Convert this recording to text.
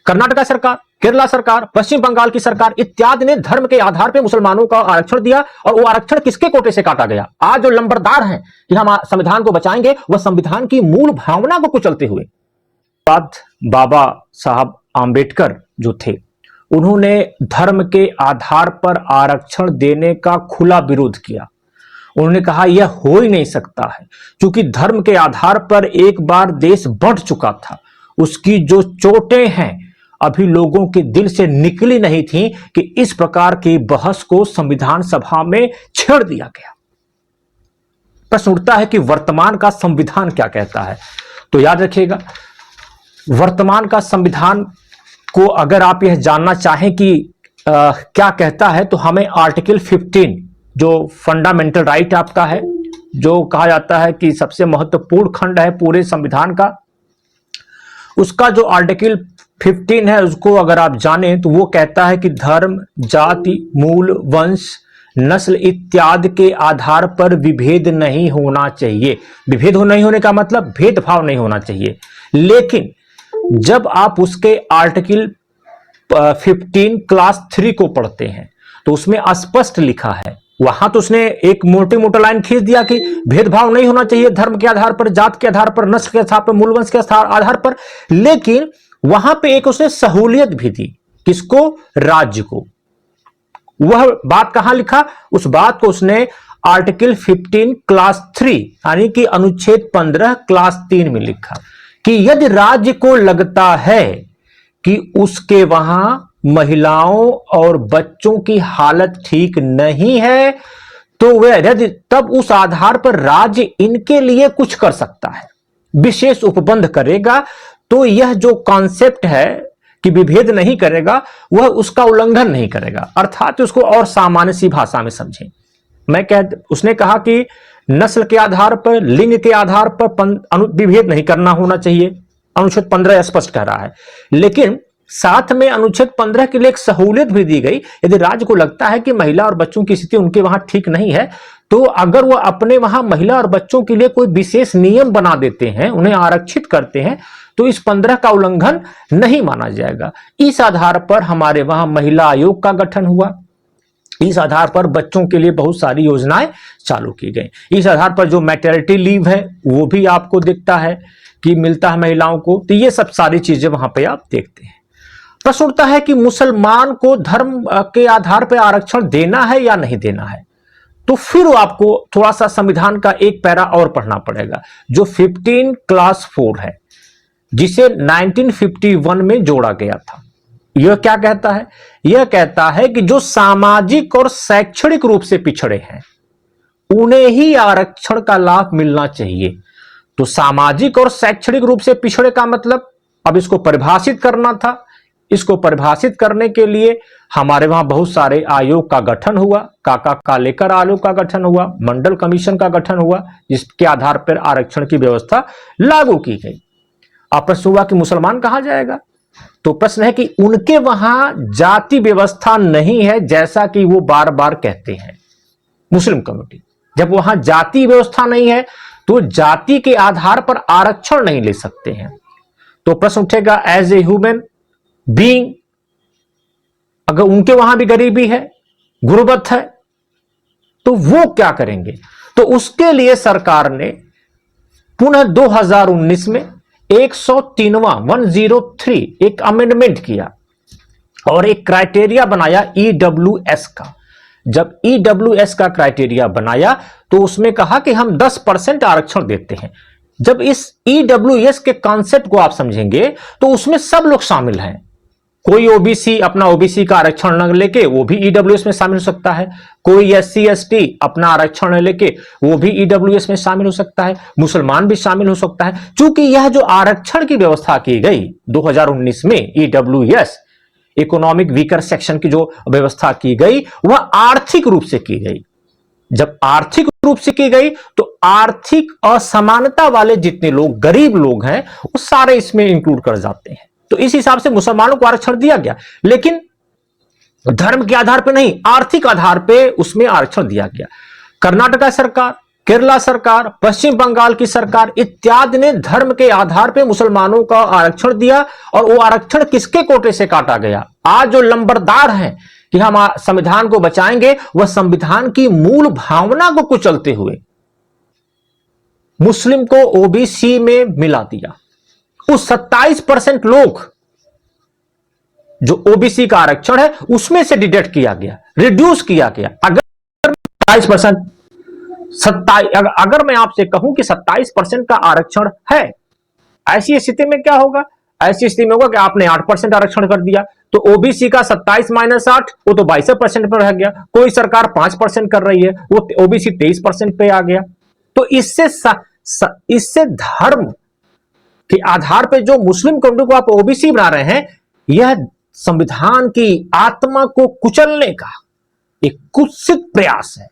कर्नाटका सरकार, केरला सरकार, पश्चिम बंगाल की सरकार इत्यादि ने धर्म के आधार पर मुसलमानों का आरक्षण दिया। और वो आरक्षण किसके कोटे से काटा गया? आज जो लंबरदार हैं कि हम संविधान को बचाएंगे, वह संविधान की मूल भावना को कुचलते हुए। बाद बाबा साहब आंबेडकर जो थे, उन्होंने धर्म के आधार पर आरक्षण देने का खुला विरोध किया। उन्होंने कहा यह हो ही नहीं सकता है, क्योंकि धर्म के आधार पर एक बार देश बढ़ चुका था, उसकी जो चोटें हैं अभी लोगों के दिल से निकली नहीं थी कि इस प्रकार की बहस को संविधान सभा में छेड़ दिया गया। प्रश्न उठता है कि वर्तमान का संविधान क्या कहता है? तो याद रखिएगा, वर्तमान का संविधान को अगर आप यह जानना चाहें कि क्या कहता है, तो हमें आर्टिकल 15 जो फंडामेंटल राइट आपका है, जो कहा जाता है कि सबसे महत्वपूर्ण खंड है पूरे संविधान का, उसका जो आर्टिकल 15 है उसको अगर आप जानें तो वो कहता है कि धर्म, जाति, मूल, वंश, नस्ल इत्यादि के आधार पर विभेद नहीं होना चाहिए। विभेद नहीं होने का मतलब भेदभाव नहीं होना चाहिए। लेकिन जब आप उसके आर्टिकल 15 क्लास 3 को पढ़ते हैं तो उसमें स्पष्ट लिखा है, वहां तो उसने एक मोटी मोटा लाइन खींच दिया कि भेदभाव नहीं होना चाहिए धर्म के आधार पर, जात के आधार पर, नस्ल के आधार पर, मूल वंश के आधार पर। लेकिन वहां पे एक उसने सहूलियत भी दी, किसको? राज्य को। वह बात कहां लिखा? उस बात को उसने आर्टिकल 15 क्लास 3 यानी कि अनुच्छेद 15 क्लास 3 में लिखा कि यदि राज्य को लगता है कि उसके वहां महिलाओं और बच्चों की हालत ठीक नहीं है, तो वह यदि तब उस आधार पर राज्य इनके लिए कुछ कर सकता है, विशेष उपबंध करेगा। तो यह जो कॉन्सेप्ट है कि विभेद नहीं करेगा, वह उसका उल्लंघन नहीं करेगा। अर्थात उसको और सामान्य सी भाषा में समझें। उसने कहा कि नस्ल के आधार पर, लिंग के आधार पर विभेद नहीं करना होना चाहिए, अनुच्छेद 15 स्पष्ट कह रहा है। लेकिन साथ में अनुच्छेद 15 के लिए एक सहूलियत भी दी गई, यदि राज्य को लगता है कि महिला और बच्चों की स्थिति उनके वहां ठीक नहीं है, तो अगर वह अपने वहां महिला और बच्चों के लिए कोई विशेष नियम बना देते हैं, उन्हें आरक्षित करते हैं, तो इस 15 का उल्लंघन नहीं माना जाएगा। इस आधार पर हमारे वहां महिला आयोग का गठन हुआ, इस आधार पर बच्चों के लिए बहुत सारी योजनाएं चालू की गई। इस आधार पर जो मैटरनिटी लीव है वो भी आपको दिखता है कि मिलता है महिलाओं को। तो ये सब सारी चीजें वहां पे आप देखते हैं। प्रश्न उठता है कि मुसलमान को धर्म के आधार पर आरक्षण देना है या नहीं देना है। तो फिर आपको थोड़ा सा संविधान का एक पैरा और पढ़ना पड़ेगा, जो 15 क्लास 4 है, जिसे 1951 में जोड़ा गया था। यह क्या कहता है? यह कहता है कि जो सामाजिक और शैक्षणिक रूप से पिछड़े हैं उन्हें ही आरक्षण का लाभ मिलना चाहिए। तो सामाजिक और शैक्षणिक रूप से पिछड़े का मतलब, अब इसको परिभाषित करना था। इसको परिभाषित करने के लिए हमारे वहां बहुत सारे आयोग का गठन हुआ, काका कालेकर आयोग का गठन हुआ, मंडल कमीशन का गठन हुआ, जिसके आधार पर आरक्षण की व्यवस्था लागू की गई। अब प्रश्न हुआ कि मुसलमान कहां जाएगा? तो प्रश्न है कि उनके वहां जाति व्यवस्था नहीं है, जैसा कि वो बार बार कहते हैं मुस्लिम कम्युनिटी। जब वहां जाति व्यवस्था नहीं है तो जाति के आधार पर आरक्षण नहीं ले सकते हैं। तो प्रश्न उठेगा, एज ए ह्यूमन बीइंग, अगर उनके वहां भी गरीबी है, गुर्बत है, तो वो क्या करेंगे? तो उसके लिए सरकार ने पुनः 2019 में 103 एक अमेंडमेंट किया और एक क्राइटेरिया बनाया ईडब्ल्यूएस का। जब ईडब्ल्यूएस का क्राइटेरिया बनाया तो उसमें कहा कि हम 10% आरक्षण देते हैं। जब इस ईडब्ल्यूएस के कॉन्सेप्ट को आप समझेंगे तो उसमें सब लोग शामिल हैं। कोई ओबीसी अपना ओबीसी का आरक्षण न लेके वो भी ईडब्ल्यूएस में शामिल हो सकता है, कोई एससी एसटी अपना आरक्षण न लेके वो भी ईडब्ल्यूएस में शामिल हो सकता है, मुसलमान भी शामिल हो सकता है। क्योंकि यह जो आरक्षण की व्यवस्था की गई 2019 में ईडब्ल्यूएस, इकोनॉमिक वीकर सेक्शन की जो व्यवस्था की गई वह आर्थिक रूप से की गई। जब आर्थिक रूप से की गई तो आर्थिक असमानता वाले जितने लोग, गरीब लोग हैं, वो सारे इसमें इंक्लूड कर जाते हैं। तो इस हिसाब से मुसलमानों को आरक्षण दिया गया, लेकिन धर्म के आधार पर नहीं, आर्थिक आधार पर उसमें आरक्षण दिया गया। कर्नाटका सरकार, केरला सरकार, पश्चिम बंगाल की सरकार इत्यादि ने धर्म के आधार पर मुसलमानों का आरक्षण दिया और वो आरक्षण किसके कोटे से काटा गया। आज जो लंबरदार हैं कि हम संविधान को बचाएंगे, वह संविधान की मूल भावना को कुचलते हुए मुस्लिम को ओबीसी में मिला दिया। उस 27% लोग जो ओबीसी का आरक्षण है उसमें से डिडक्ट किया गया, रिड्यूस किया गया। अगर 27%, अगर मैं आपसे कहूं कि 27% का आरक्षण है, ऐसी स्थिति में क्या होगा? ऐसी स्थिति में होगा कि आपने 8% आरक्षण कर दिया, तो ओबीसी का 27 - 8 वो तो 22% पर रह गया। कोई सरकार 5% कर रही है, वो ओबीसी 23% पे आ गया। तो इससे धर्म के आधार पे जो मुस्लिम कम्युनिटी को आप ओबीसी बना रहे हैं, यह संविधान की आत्मा को कुचलने का एक कुत्सित प्रयास है।